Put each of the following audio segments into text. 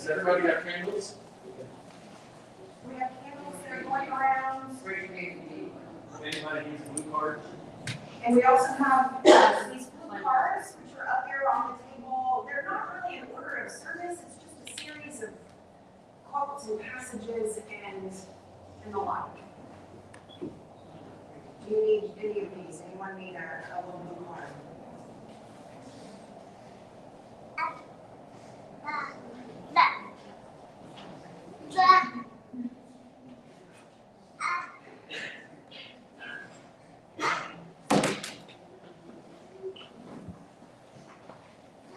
Has everybody got candles? We have candles that are going around. Anybody needs a blue card? And we also have these blue cards, which are up here on the table. They're not really an order of service, it's just a series of quotes and passages and the like. Do you need any of these? Anyone need a little blue card?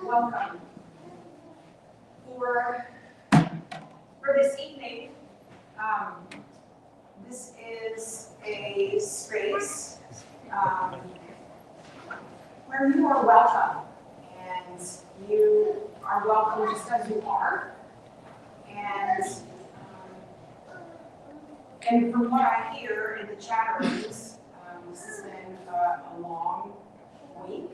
Welcome. For this evening, this is a space where you are welcome, and you are welcome just as you are. And from what I hear in the chat rooms, this has been a long week.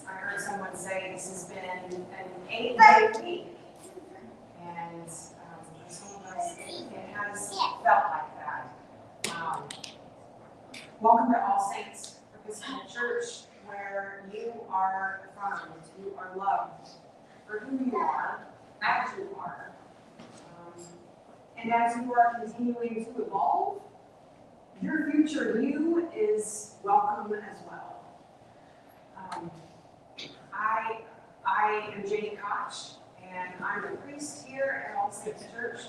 I heard someone say this has been an 8-day week, and for some of us, it has felt like that. Welcome to All Saints Episcopal Church, where you are affirmed, you are loved for who you are, as you are, and as you are continuing to evolve, your future you is welcome as well. I am Jane Koch, and I'm a priest here at All Saints Church.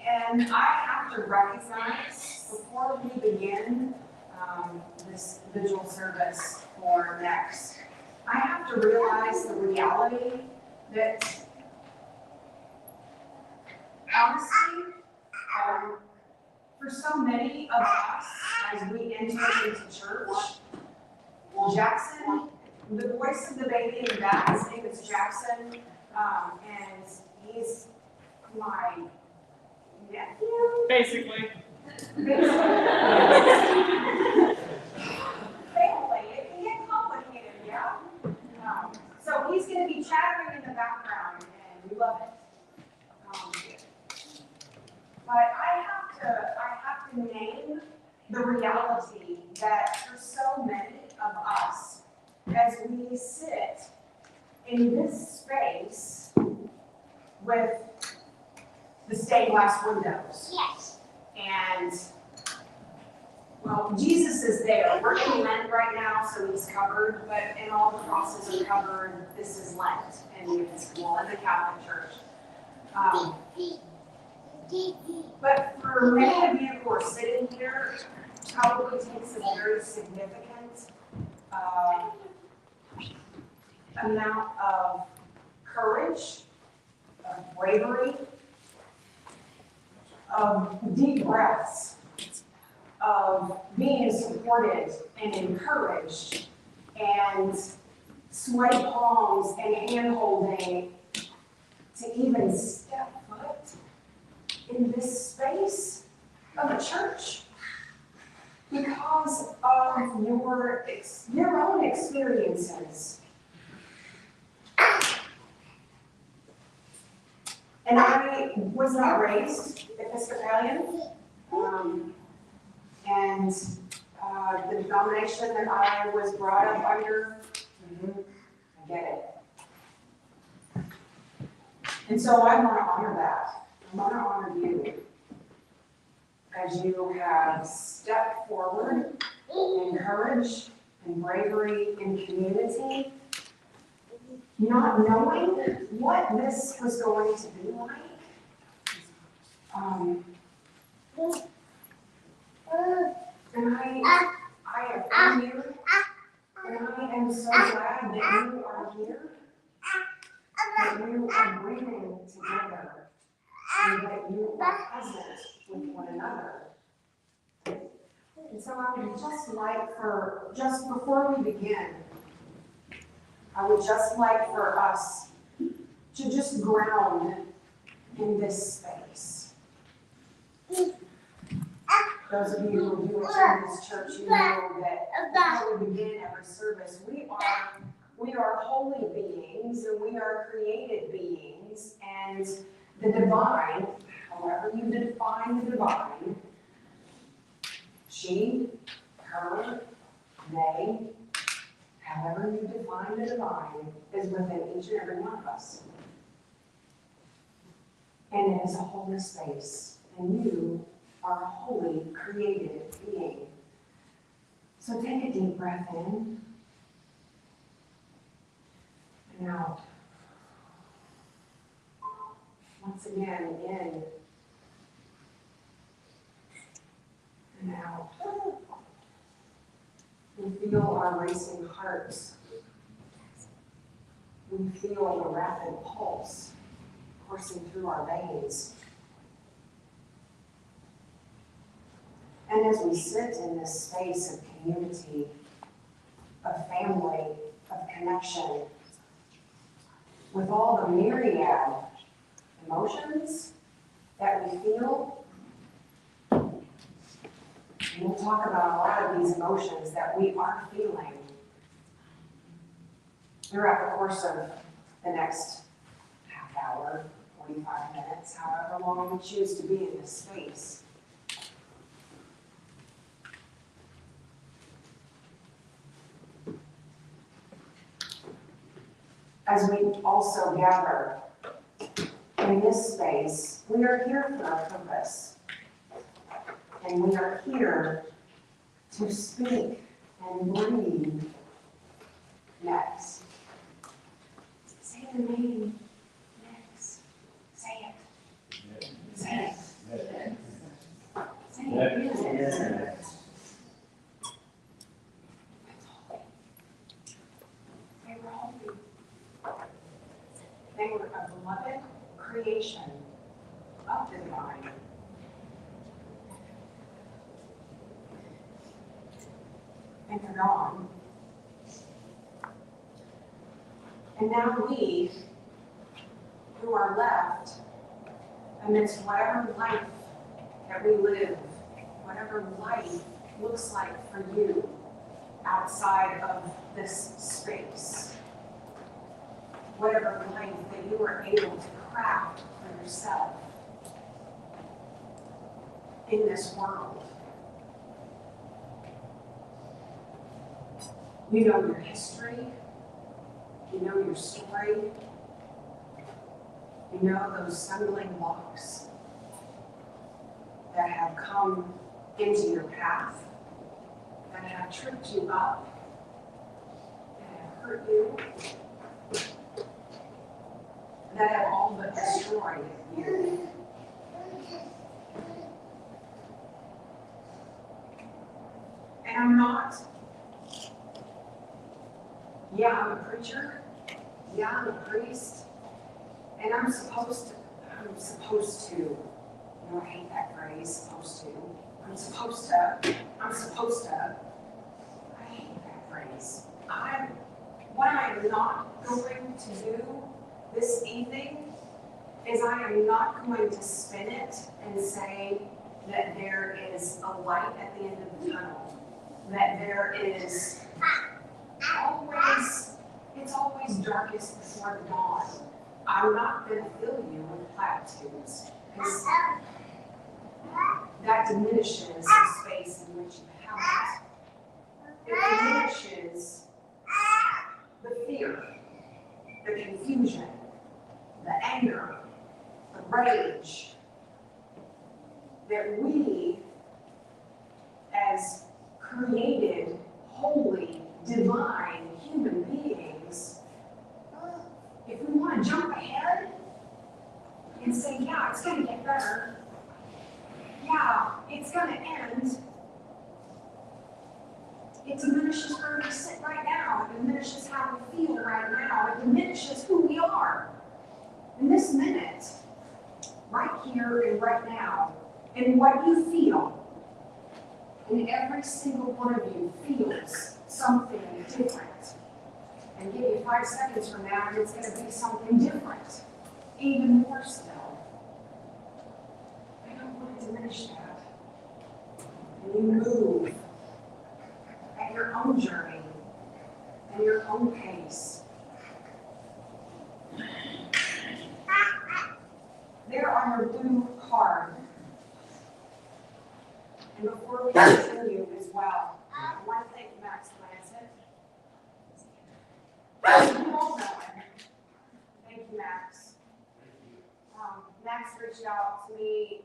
And I have to recognize, before we begin this vigil service for next, I have to realize the reality that, honestly, for so many of us, as we enter into church, Jackson, the voice of the baby in the back, his name is Jackson, and he's my nephew? Basically. Family, it can get complicated, yeah? So he's going to be chattering in the background, and we love it. But I have to name the reality that for so many of us, as we sit in this space with the stained glass windows. Yes. And, well, Jesus is there. We're in Lent right now, so he's covered, but and all the crosses are covered. This is Lent in the Episcopal and the Catholic Church. But for many of you who are sitting here, it probably takes a very significant amount of courage, of bravery, of deep breaths, of being supported and encouraged, and sweaty palms and hand-holding to even step foot in this space of a church because of your own experiences. And I was not raised Episcopalian. And the denomination that I was brought up under, I get it. And so I want to honor that. I want to honor you as you have stepped forward in courage and bravery in community, not knowing what this was going to be like. And I affirm you, and I am so glad that you are here, that you are breathing together, and that you are present with one another. And so I would just like just before we begin, I would just like for us to just ground in this space. Those of you who do attend this church, you know that before we begin every service, we are holy beings and we are created beings, and the divine, however you define the divine, she, her, they, however you define the divine, is within each and every one of us. And it is a holy space, and you are a holy, created being. So take a deep breath in and out. Once again, in and out. We feel our racing hearts. We feel the rapid pulse coursing through our veins. And as we sit in this space of community, of family, of connection, with all the myriad emotions that we feel, and we'll talk about a lot of these emotions that we are feeling throughout the course of the next half hour, 45 minutes, however long we choose to be in this space. As we also gather in this space, we are here for a purpose. And we are here to speak and breathe next. Say the name next. Say it. Say it. Say it again. They were holy. They were a beloved creation of the divine. And they're gone. And now we, who are left amidst whatever life that we live, whatever life looks like for you outside of this space, whatever life that you are able to craft for yourself in this world. You know your history, you know your story, you know those stumbling blocks that have come into your path, that have tripped you up, that have hurt you, that have all but destroyed you. And I'm not, I'm a preacher, I'm a priest, and I'm supposed to, I hate that phrase, I hate that phrase. What I am not going to do this evening is I am not going to spin it and say that there is a light at the end of the tunnel, that there is it's always darkest before the dawn. I'm not going to fill you with platitudes, because that diminishes the space in which you have it. It diminishes the fear, the confusion, the anger, the rage that we, as created, holy, divine human beings, if we want to jump ahead and say, yeah, it's going to get better, yeah, it's going to end, it diminishes where we sit right now. It diminishes how we feel right now. It diminishes who we are. In this minute, right here and right now, and what you feel, and every single one of you feels something different. And give you 5 seconds from now, and it's going to be something different, even more still. I don't want to diminish that. And you move at your own journey and your own pace. There on your blue card. And before we continue as well, I want to thank Max Lancet. You all know him. Thank you, Max. Max reached out to me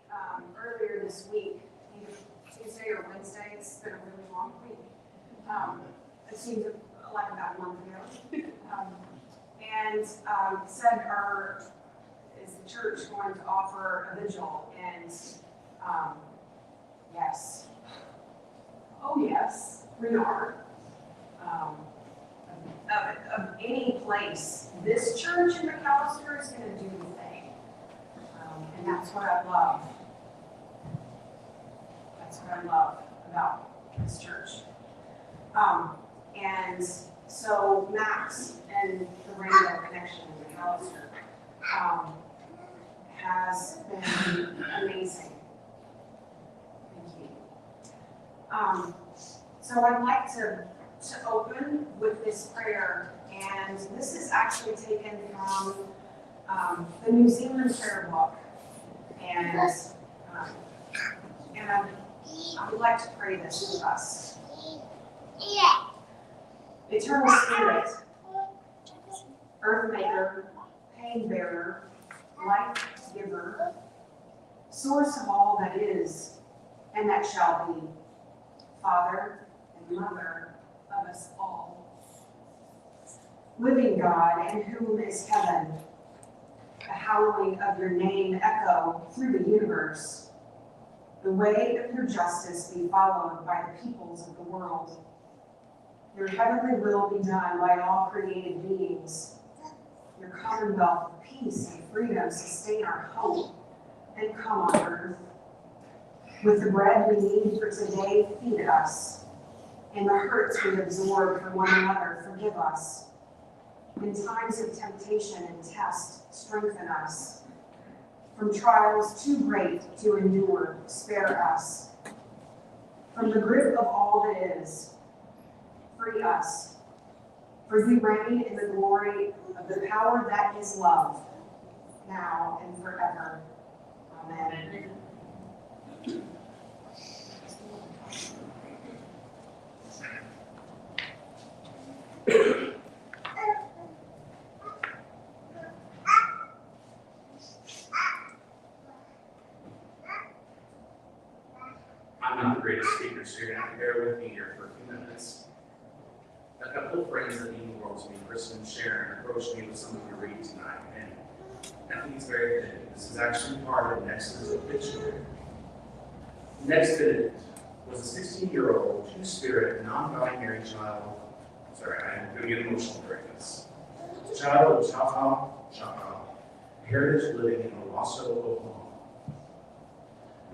earlier this week, either Tuesday or Wednesday. It's been a really long week. It seems like about a month ago. And said, is the church going to offer a vigil? And yes. Oh, yes, we are. Of any place, this church in McAllister is going to do the thing. And that's what I love. That's what I love about this church. And so Max and the Rainbow Connection in McAllister has been amazing. Thank you. So I'd like to open with this prayer, and this is actually taken from the New Zealand prayer book, and I would like to pray this with us. Eternal Spirit, Earth Maker, Pain Bearer, Life Giver, Source of all that is and that shall be, Father and Mother of us all, living God, in whom is heaven, the hallowing of your name echo through the universe. The way of your justice be followed by the peoples of the world. Your heavenly will be done by all created beings. Your commonwealth of peace and freedom sustain our hope and come on earth. With the bread we need for today, feed us. In the hurts we absorb from one another, forgive us. In times of temptation and test, strengthen us. From trials too great to endure, spare us. From the grip of all that is, free us. For you reign in the glory of the power that is love, now and forever. Amen. I'm not the greatest speaker, so you're going to have to bear with me here for a few minutes. A couple of friends that mean the world to me, Kristen and Sharon, approached me with something to read tonight, and I think it's very fitting. This is actually part of Next's obituary. Next Benedict was a 16-year-old, two-spirit, non-binary child. Sorry, I'm going to get emotional during this. Child of Choctaw heritage living in Owasso, Oklahoma.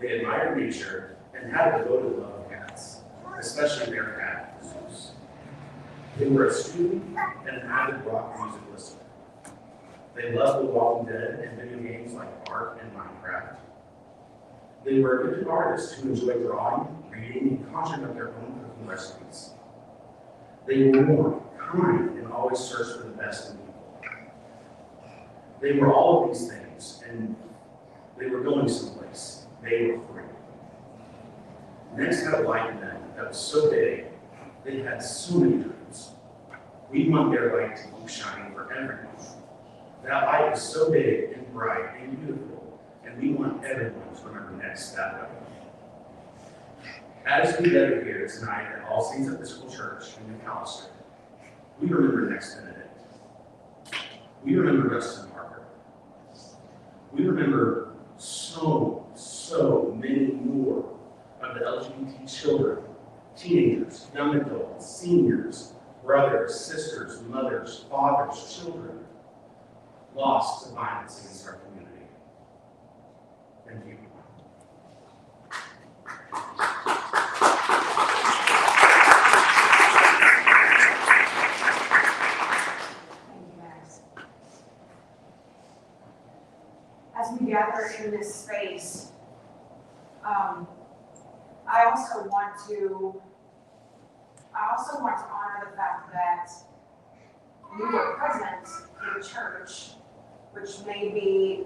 They admired nature and had a devoted love of cats, especially their cat, Zeus. They were a student and an avid rock music listener. They loved The Walking Dead and video games like Art and Minecraft. They were gifted artists who enjoyed drawing, reading, and conjuring up their own cooking recipes. They were warm, kind, and always searched for the best in people. They were all of these things, and they were going someplace. They were free. Next had a light in them that was so big, they had so many dreams. We want their light to keep shining for everyone. That light is so big and bright and beautiful, and we want everyone to remember Next that way. As we gather here tonight at All Saints Episcopal Church in McAllister, we remember Next Benedict. We remember Dustin Parker. We remember so many more of the LGBT children, teenagers, young adults, seniors, brothers, sisters, mothers, fathers, children, lost to violence against our community. Thank you. As we gather in this space, I also want to honor the fact that you were present in church, which may be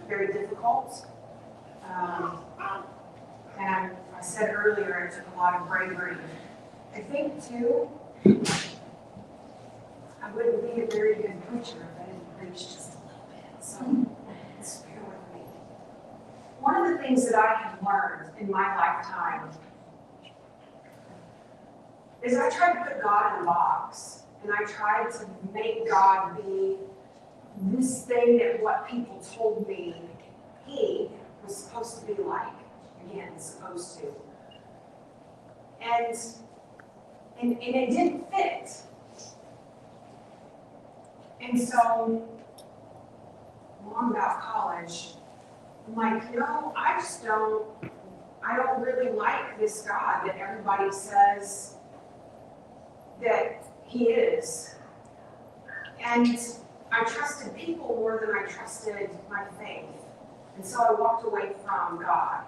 very difficult. And I said earlier, it took a lot of bravery. I think too, I wouldn't be a very good preacher if I didn't preach just a little bit. So just bear with me. One of the things that I have learned in my lifetime is I tried to put God in a box, and I tried to make God be this thing that what people told me he was supposed to be like. Again, supposed to. And it didn't fit. And so, long about college, I'm like, no, I don't really like this God that everybody says that he is. And I trusted people more than I trusted my faith. And so I walked away from God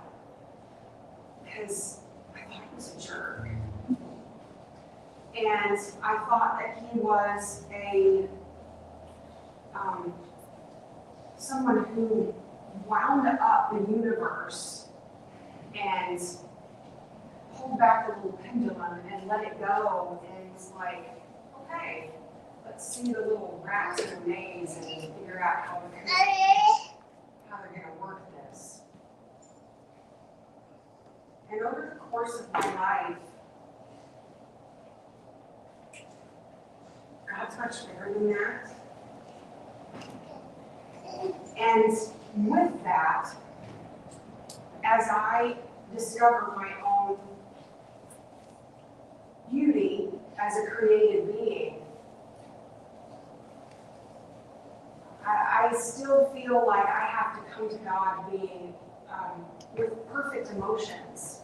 because I thought he was a jerk. And I thought that he was someone who wound up the universe and pulled back the little pendulum and let it go, and was like, okay, let's see the little rats in the maze and figure out how they're going to work this. And over the course of my life, God's much bigger than that. And with that, as I discover my own beauty as a created being, I still feel like I have to come to God being with perfect emotions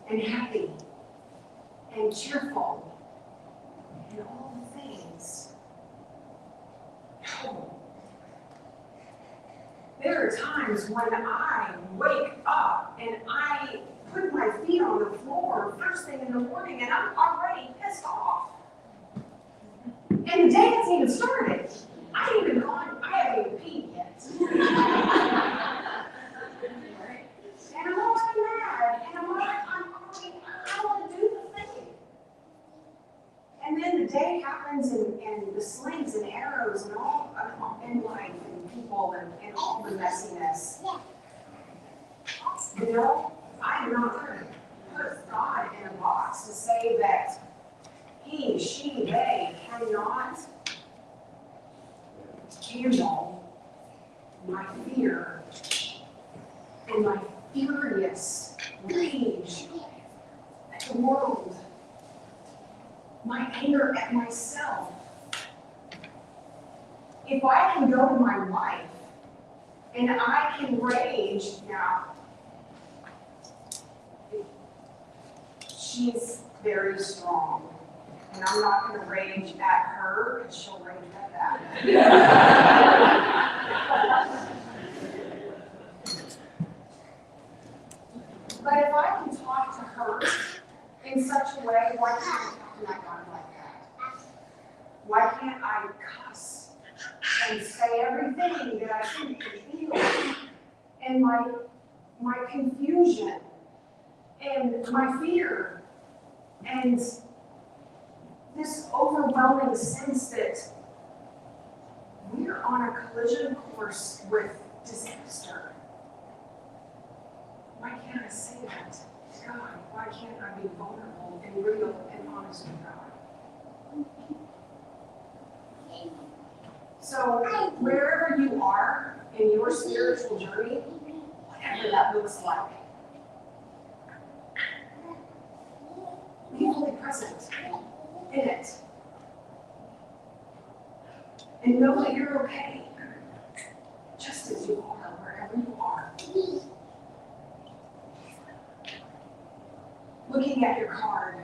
and happy and cheerful and all the things. No. There are times when I wake up and I put my feet on the floor first thing in the morning and I'm already pissed off. And the day hasn't even started. I haven't even peed yet. And I'm already mad, and I'm already, I want to do the thing. And then the day happens, and the slings and arrows and all in life and people and all the messiness. You know, I'm not going to put God in a box to say that he, she, they cannot handle my fear and my furious rage at the world, my anger at myself. If I can go to my wife and I can rage, now, she's very strong. And I'm not going to rage at her, because she'll rage at that. But if I can talk to her in such a way, why can't I talk to my God like that? Why can't I cuss and say everything that I think and feel, and my confusion, and my fear, and this overwhelming sense that we're on a collision course with disaster. Why can't I say that to God? Why can't I be vulnerable and real and honest with God? So wherever you are in your spiritual journey, whatever that looks like, be fully present in it. And know that you're okay, just as you are, wherever you are. Looking at your card,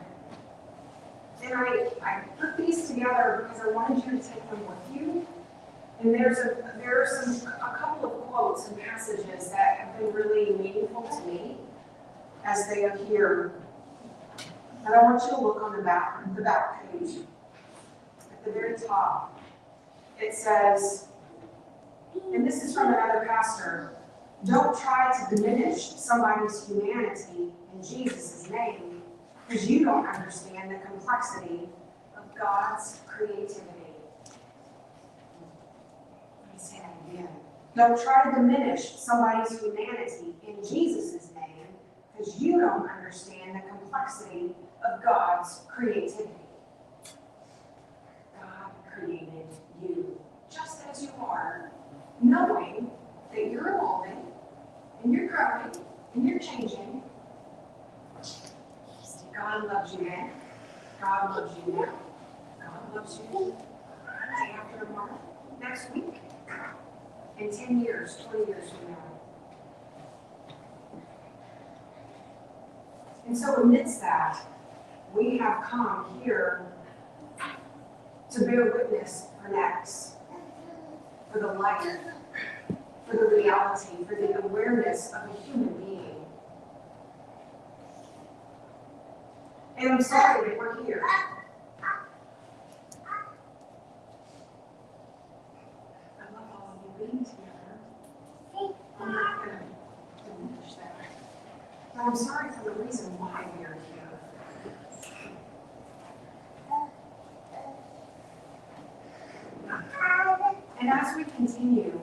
and I put these together because I wanted you to take them with you. And there are a couple of quotes and passages that have been really meaningful to me as they appear. And I want you to look on the back page. At the very top, it says, and this is from another pastor, don't try to diminish somebody's humanity in Jesus' name, because you don't understand the complexity of God's creativity. Let me say that again. Don't try to diminish somebody's humanity in Jesus' name, because you don't understand the complexity of God's creativity. God created you just as you are, knowing that you're evolving, and you're growing, and you're changing. God loves you then. God loves you now. God loves you day after tomorrow, next week, in 10 years, 20 years from now. And so amidst that, we have come here to bear witness for next, for the light, for the reality, for the awareness of a human being. And I'm sorry that we're here. I love all of you being together. I'm not going to diminish that. But I'm sorry for the reason why we are here. And as we continue,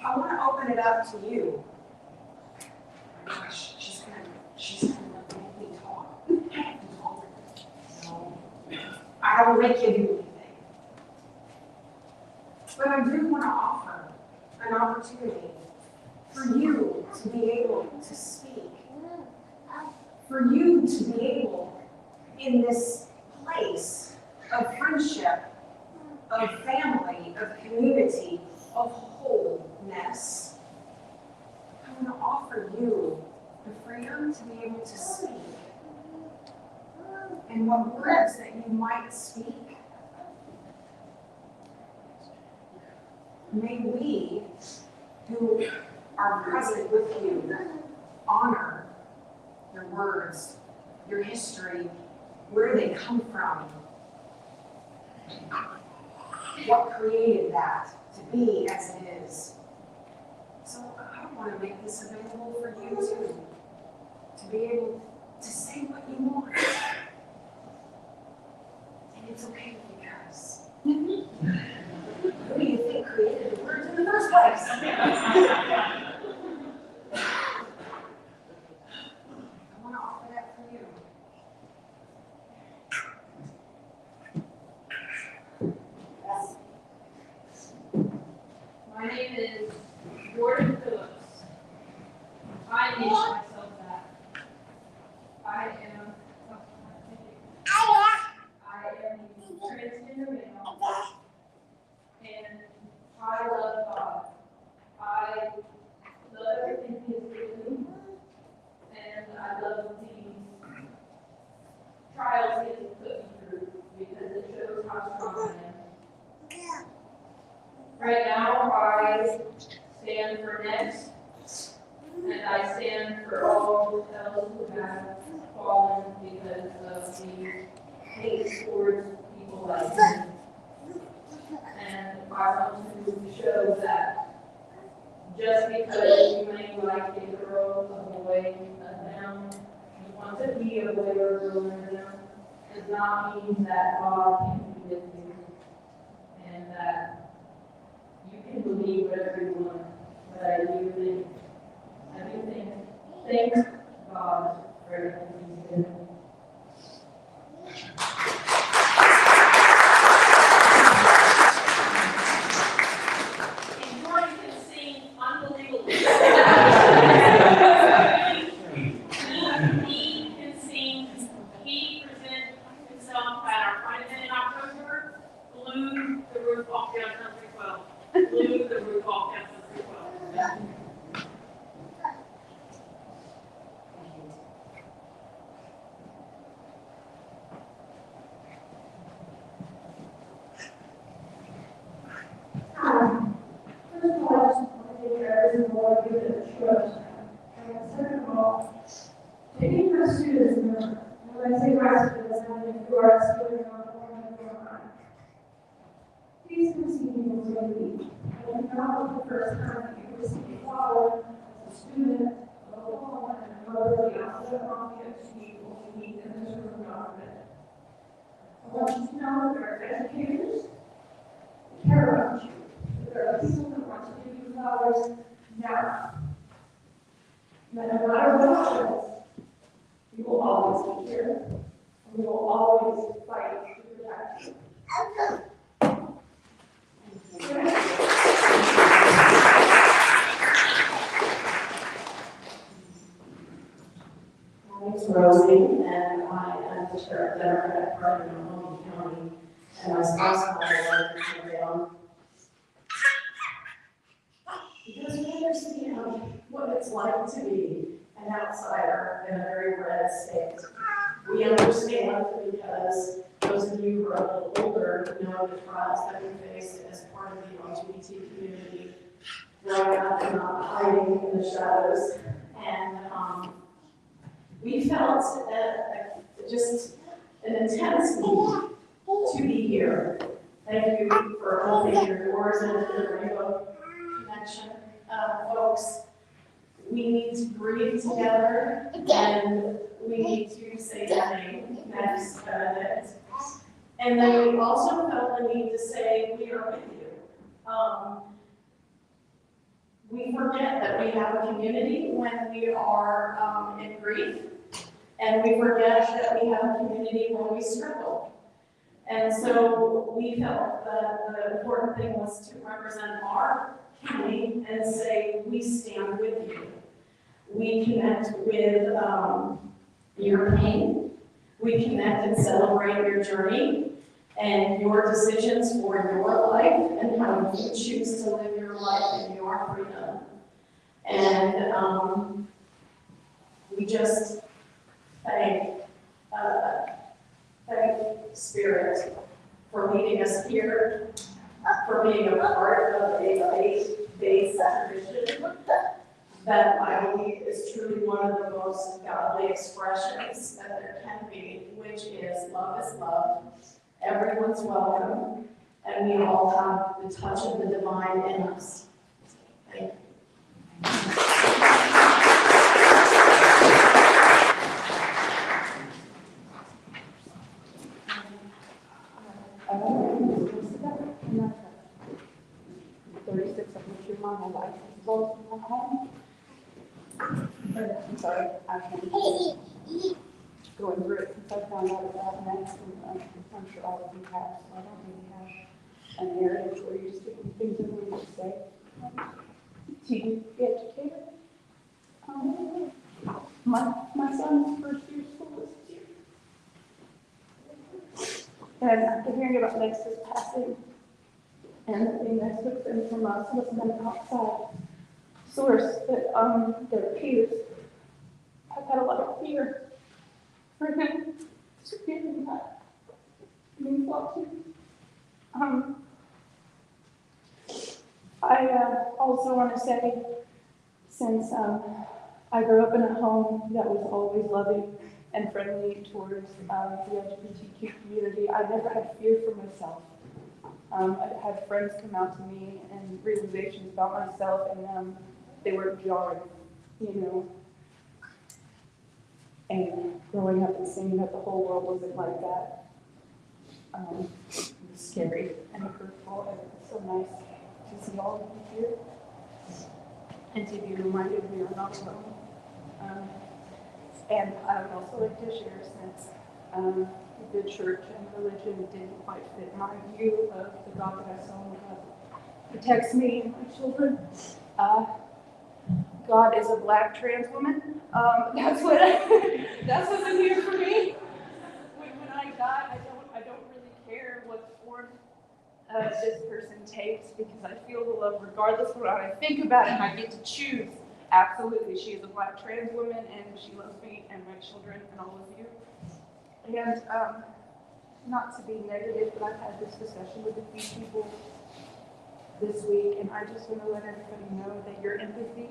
I want to open it up to you. Oh my gosh, she's gonna make me talk. No, I don't make you do anything. But I do want to offer an opportunity for you to be able to speak, for you to be able, in this place of friendship, of family, of community, of wholeness, I want to offer you the freedom to be able to speak. And what words that you might speak, may we, who are present with you, honor your words, your history, where they come from, what created that to be as it is. So I want to make this available for you too, to be able to say what you want. And it's okay because who do you think created the words in the first place? I want to offer that for you. My name is Jordan Phillips. I name myself that. I am transgender male, and I love God. I love everything He has given me, and I love the trials He has put me through because it shows how strong I am. Right now, I stand for next, and I stand for all those who have fallen because of the hate towards people like me. And I want to show that just because you may like a girl, a boy, a them, you want to be a boy or a girl or them, does not mean that God can be with you and that you can believe whatever you want. But I do thank God for everything He's done. And Jordan can sing unbelievably. He can sing. He presented himself at our Pride event in October, blew the roof off down Country 12. Blew the roof off down Country 12. First of all, I just want to take care of the Lord, give it a trust. And second of all, taking my students, remember, when I say my students, I mean who are students on the form of your mind. Please conceive me as a lead. And not the first time that you receive a flower as a student, a woman, and a mother, the opposite of the people we meet in this room government. I want you to know that there are educators who care about you. There are people that want to give you flowers now. But no matter what happens, you will always be here. And we will always fight to protect you. My name is Rosie, and I am the chair of the Democratic Party in Oklahoma County, and my spouse and I are working down. Because we understand what it's like to be an outsider in a very red state. We understand because those of you who are a little older know the trials that we face as part of the LGBT community, growing up and not hiding in the shadows. And we felt just an intense need to be here. Thank you for opening your doors and the Rainbow Connection. Folks, we need to breathe together and we need to say the name next Benedict. And then we also felt the need to say, we are with you. We forget that we have a community when we are in grief, and we forget that we have a community when we struggle. And so we felt that the important thing was to represent our county and say, we stand with you. We connect with your pain. We connect and celebrate your journey and your decisions for your life and how you choose to live your life in your freedom. And we just thank Spirit for leading us here, for being a part of a faith-based tradition that I believe is truly one of the most godly expressions that there can be, which is love, everyone's welcome, and we all have the touch of the divine in us. Thank you. My life is both my home. I'm sorry, I've been going through it since I found out about that, and I'm sure all of you have, so I don't really have a narrative where you're sticking things in what you say. TV educator. My son's first year of school is here. And after hearing about Nexus passing, and the thing that took them from us was an outside source that their peers have had a lot of fear for him to give him that being welcome. I also want to say, since I grew up in a home that was always loving and friendly towards the LGBTQ community, I never had fear for myself. I've had friends come out to me and realizations about myself, and they were jarring, you know. And growing up and seeing that the whole world wasn't like that, it was scary and hurtful, and it's so nice to see all of you here and to be reminded we are not alone. And I would also like to share, since the church and religion didn't quite fit my view of the God that I saw in God protects me and my children. God is a black trans woman. That's what's in here for me. When I die, I don't really care what form this person takes, because I feel the love regardless of what I think about it, and I get to choose. Absolutely, she is a black trans woman, and she loves me and my children and all of you. And not to be negative, but I've had this discussion with a few people this week, and I just want to let everybody know that your empathy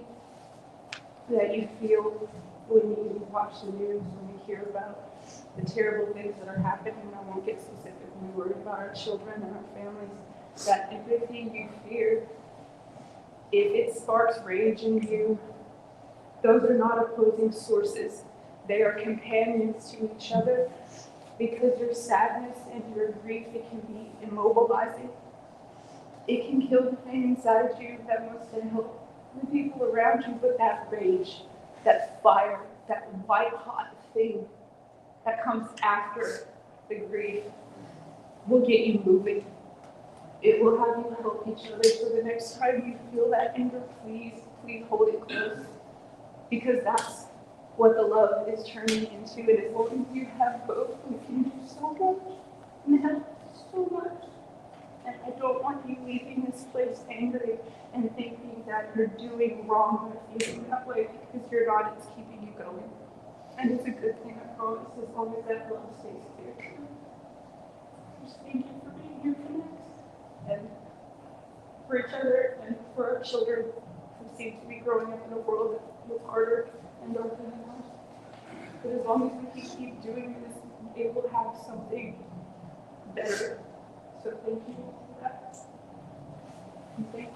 that you feel when you watch the news, when you hear about the terrible things that are happening, I won't get specifically worried about our children and our families, that empathy you fear, if it sparks rage in you, those are not opposing sources. They are companions to each other, because your sadness and your grief, it can be immobilizing. It can kill the thing inside you that wants to help the people around you, but that rage, that fire, that white hot thing that comes after the grief will get you moving. It will have you help each other. So the next time you feel that anger, please hold it close, because that's what the love is turning into. And as long as you have hope, we can do so much and help so much. And I don't want you leaving this place angry and thinking that you're doing wrong by feeling that way, because you're not. It's keeping you going. And it's a good thing, I promise, as long as that love stays here. Just thank you for being here for us, and for each other, and for our children who seem to be growing up in a world that feels harder and darker than ours. But as long as we can keep doing this, it will have something better. So thank you for that. And thank you.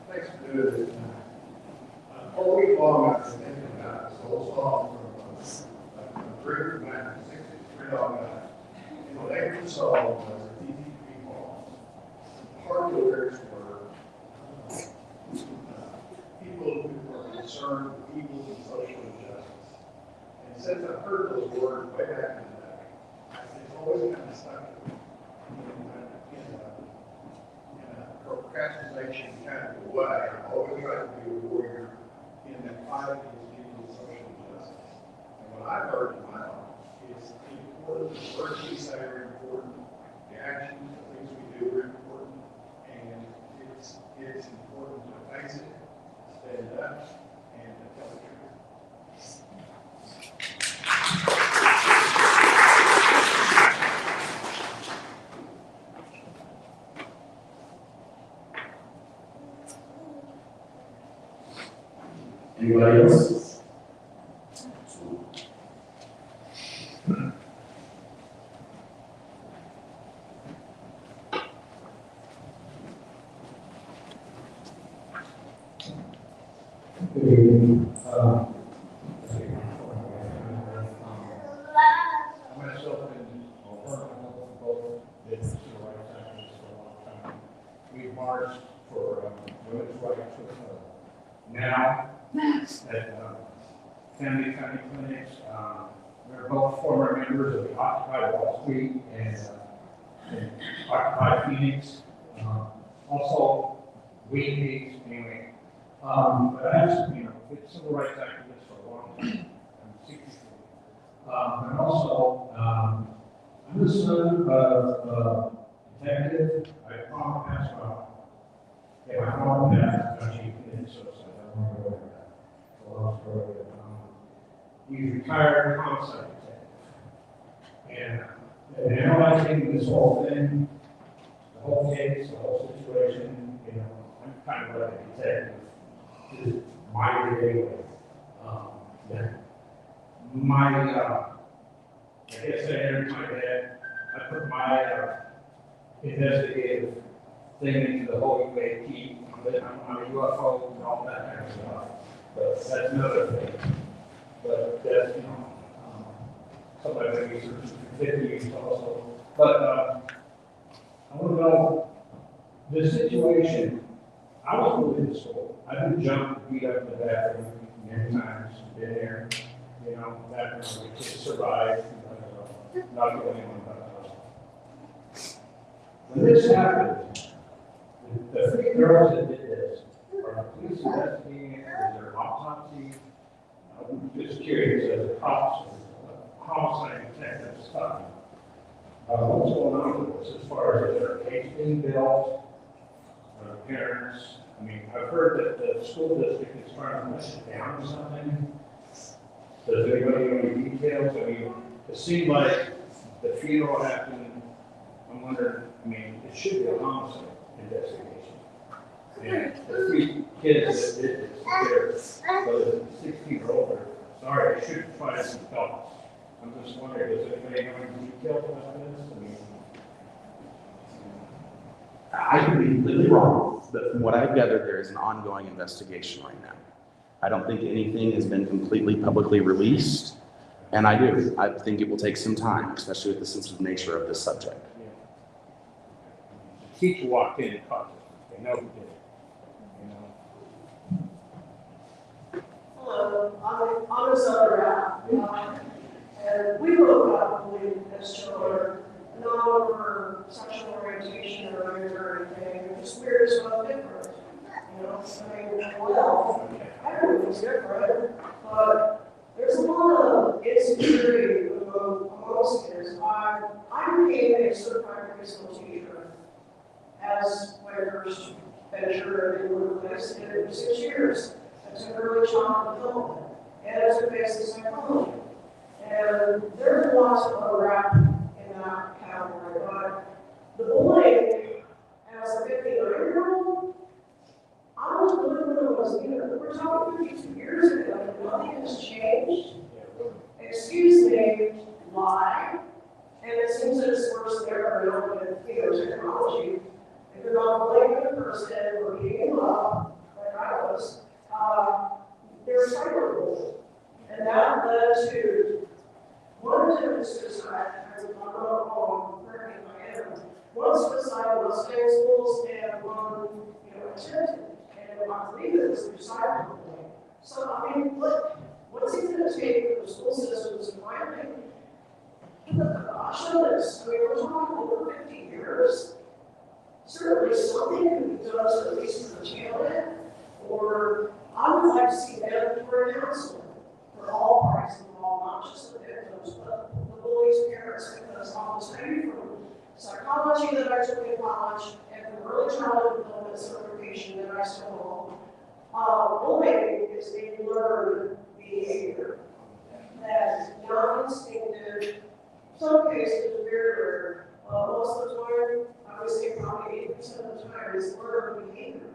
Thanks for doing it. All week long, I've been thinking about this whole song from a group of 1963 on that. And the name of the song was DTP Balls. Part of the lyrics were people who were concerned with evils and social injustice. And since I've heard those words way back in the day, it's always kind of stuck with me. In a procrastination kind of a way, I always try to be a warrior in that fight against evil and social injustice. And what I've heard in my life is the importance, the words we say are important, the actions, the things we do are important, and it's important to face it, stand up, and to tell the truth. Anybody else? Good evening. Myself and both been civil rights activists for a long time. We've marched for women's rights now at family clinics. We're both former members of the Occupy Wall Street and Occupy Phoenix. Also, Greenpeace, anyway. But I just, been civil rights activist for a long time. I'm 64. And also, I'm the son of a detective. I promised that's my mom passed when she committed suicide. I don't want to go over that. It's a long story. He's retired homicide detective. And in analyzing this whole thing, the whole case, the whole situation, you know, I'm kind of like a detective, just my day with. Yeah. I guess I entered my head, I put my investigative thing into the whole UAP, I'm a UFO and all that kind of stuff. But that's another thing. But that's, you know, somebody that researched for 50 years also. But I want to know the situation. I was moved into school. I've been jumped, beat up in the bathroom many times, been there. You know, that when the kids survived, not the only one but when this happened, the three girls that did this, are the police investigating it? Is there an autopsy? I'm just curious as a cops, homicide detective stuff. What's going on with this as far as their case being built, parents? I mean, I've heard that the school district is trying to push it down or something. Does anybody know any details? I mean, it seemed like the funeral happened. I'm wondering, I mean, it should be a homicide investigation. And the three kids that did this, they're 16 or older. Sorry, I should find some thoughts. I'm just wondering, does anybody know any details about this? I mean, I could be completely wrong, but from what I've gathered, there is an ongoing investigation right now. I don't think anything has been completely publicly released, and I think it will take some time, especially with the sensitive nature of this subject. the teacher walked in and caught it. They know who did it. You know? Hello, I'm a Southern and we broke up as children, not over sexual orientation or anything, just weird as well different. You know, I mean, well, everyone's different, but there's a lot of insecurity amongst kids. I became a certified preschool teacher as my first venture in the workplace, and it was 6 years. I took early childhood development, and I took basic psychology. And there's lots of overlap in that category, but the bullying as a 59-year-old, I was living when it was either. We're talking 52 years ago, and nothing has changed. Excuse me, lie. And it seems that it's worse than ever now with technology. If you're not blaming a person or beating them up, like I was, they're cyberbullying. And that led to one attempted suicide. I was not wrong, correct me if I am. One suicide in Los Angeles and one, attempted. And I believe it was suicide. So, I mean, what's it going to take for the school systems to finally give a kibosh on this? I mean, we're talking over 50 years. Certainly something can be done to at least curtail it, or I would like to see mandatory counseling for all parties involved, not just the victims, but the bullies' parents, because I was trained from psychology that I took in college and from early childhood development certification that I still hold. Bullying is a learned behavior that is non-instinctive, some cases very rare, most of the time, I would say probably 80% of the time, is learned behavior.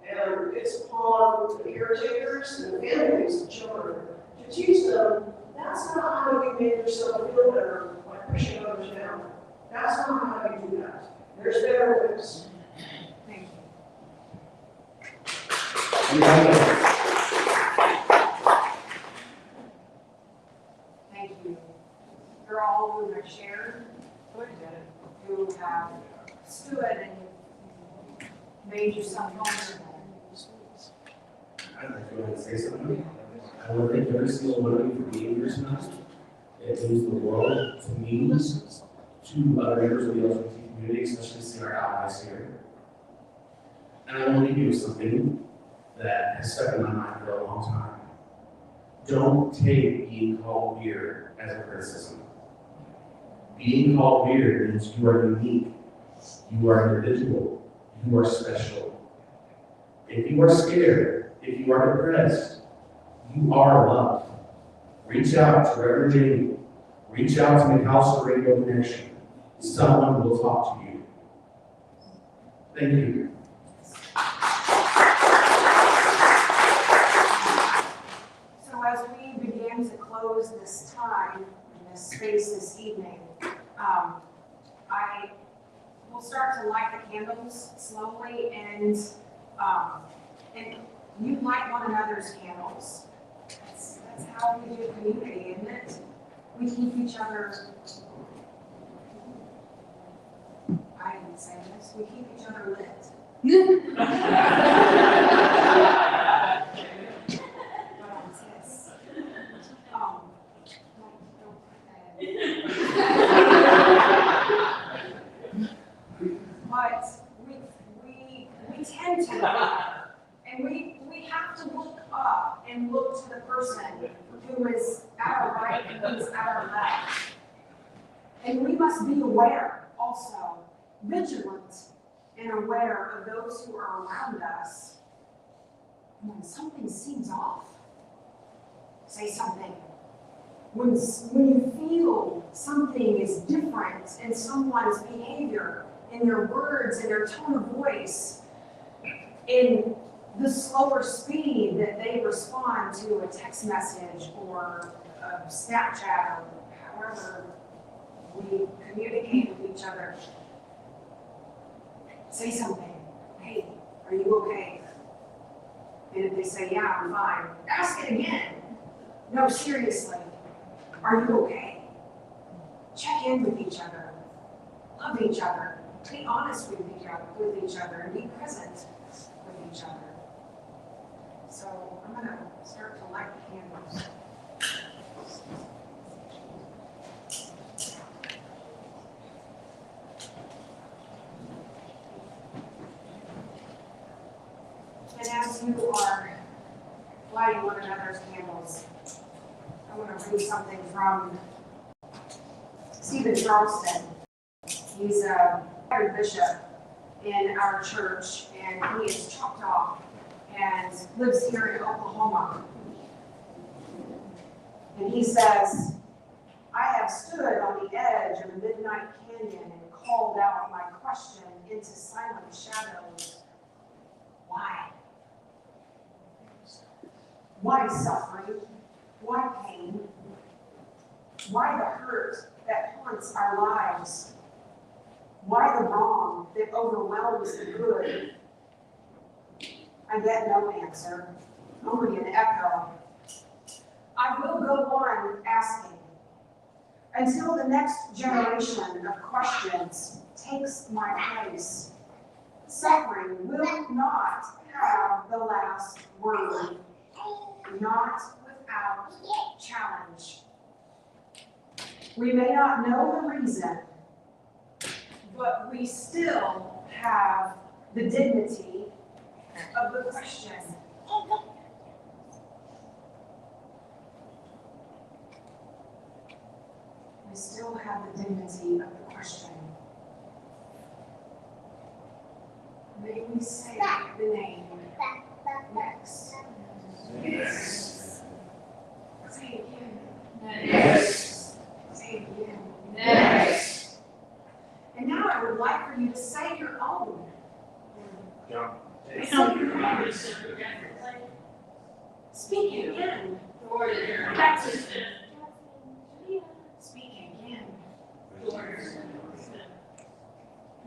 And it's upon the caretakers and the families of children to teach them that's not how you make yourself feel better by pushing others down. That's not how you do that. There's better ways. Thank you. Anybody else? Thank you. You're all who have shared, who have stood and made yourself vulnerable. I'd like to go ahead and say something. I want to thank every single one of you for being here tonight. It means the world to me, to other members of the LGBT community, especially to see our allies here. And I want to leave you with something that has stuck in my mind for a long time. Don't take being called weird as a criticism. Being called weird means you are unique, you are individual, you are special. If you are scared, if you are depressed, you are loved. Reach out to Reverend Jamie, Reach out to make house or radio connection. Someone will talk to you. Thank you. So as we begin to close this time in this space this evening, I will start to light the candles slowly, and you light one another's candles. That's how we do community, isn't it? We keep each other. I didn't say this. We keep each other lit. But we tend to, and we have to look up and look to the person who is at our right and who is at our left. And we must be aware also, vigilant and aware of those who are around us. When something seems off, say something. When you feel something is different in someone's behavior, in their words, in their tone of voice, in the slower speed that they respond to a text message or a Snapchat or however we communicate with each other, say something. Hey, are you okay? And if they say, yeah, I'm fine, ask it again. No, seriously, are you okay? Check in with each other. Love each other. Be honest with each other, and be present with each other. So I'm going to start to light the candles. And as you are lighting one another's candles, I want to read something from Stephen Charleston. He's a retired bishop in our church, and he is Choctaw and lives here in Oklahoma. And he says, I have stood on the edge of a midnight canyon and called out my question into silent shadows. Why? Why suffering? Why pain? Why the hurt that haunts our lives? Why the wrong that overwhelms the good? I get no answer, only an echo. I will go on asking until the next generation of questions takes my place. Suffering will not have the last word, not without challenge. We may not know the reason, but we still have the dignity of the question. We still have the dignity of the question. May we say the name next. Yes. Say it again. Yes. Say it again. Yes. And now I would like for you to say your own. John. Speak it again. Practice it. Speak it again.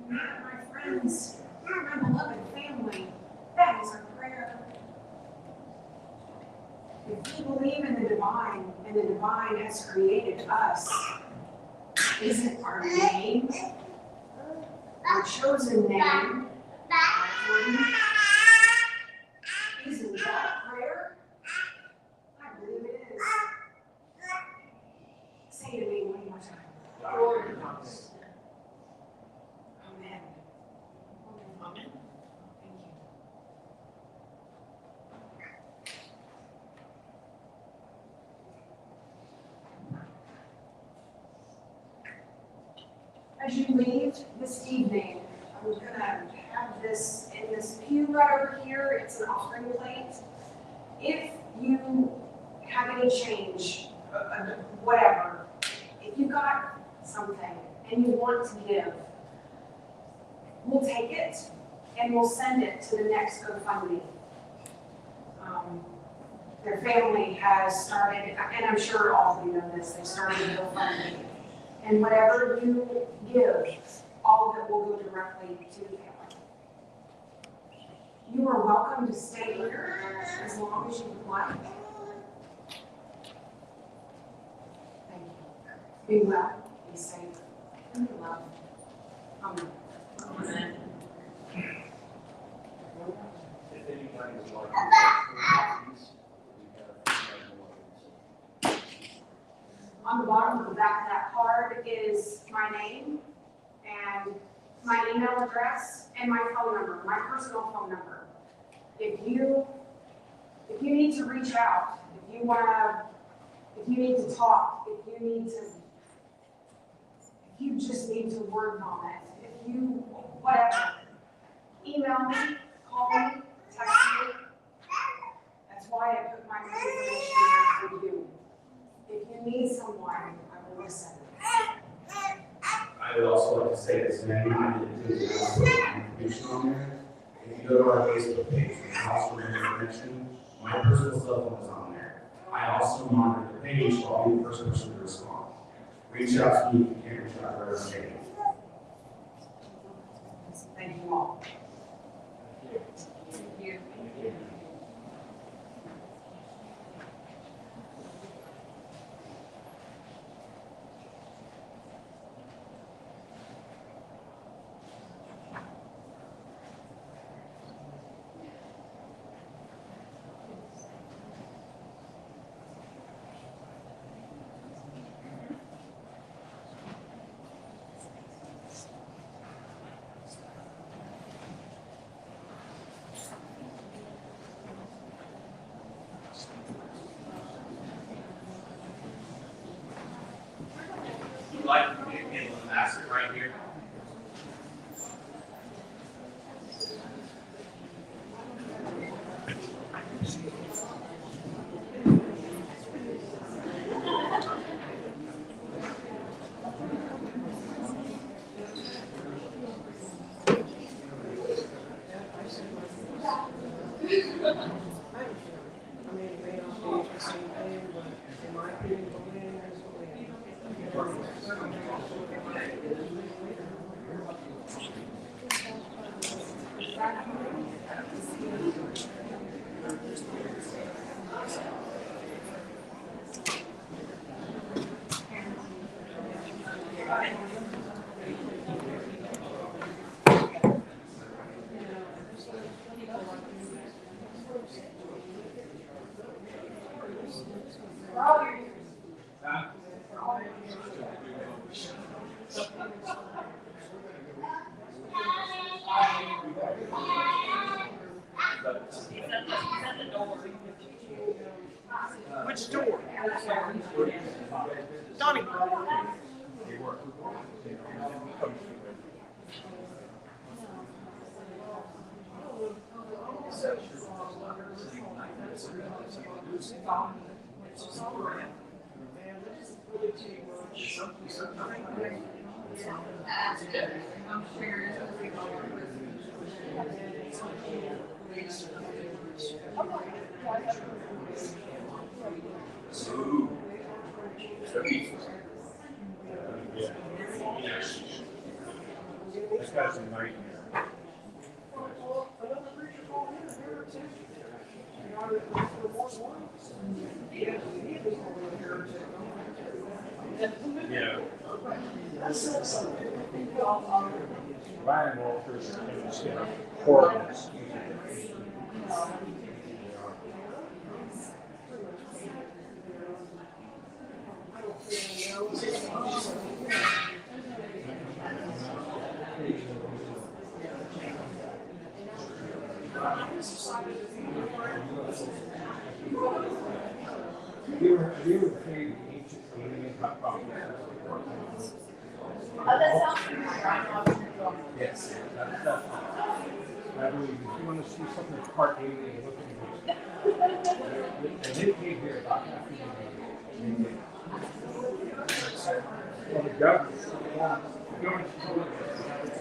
My friends, my beloved family, that is our prayer. If we believe in the divine, and the divine has created us, isn't our name, our chosen name, isn't that prayer? I believe it is. Say it to me one more time. Amen. Amen. Thank you. As you leave this evening, I'm going to have this in this pew right over here. It's an offering plate. If you have any change, whatever, if you got something and you want to give, we'll take it and we'll send it to the next GoFundMe. Their family has started, and I'm sure all of you know this, they started a GoFundMe. And whatever you give, all of it will go directly to the family. You are welcome to stay here as long as you would like. Thank you. Be well, be safe, and be loved. Amen. Amen. If anybody would like to, please, we have On the bottom of the back of that card is my name and my email address and my phone number, my personal phone number. If you need to reach out, if you need to talk, if you just need to word vomit, whatever, email me, call me, text me. That's why I put my information there for you. If you need someone, I will listen. I would also like to say this, and I did information on there. If you go to our Facebook page, the House for Connection, my personal cell phone is on there. I also monitor the page, so I'll be the first person to respond. Reach out to me if you can't reach out to us. Thank you all. Thank you. If you'd like to get the basket right here. Which door? Donnie. This guy's a nightmare. Yeah. Ryan Walters is horrible. Have you ever played ancient alien hot pocket? That sounds familiar. Yes. I believe if you want to see something that's part alien looking, and they came here about half a year ago. on the government.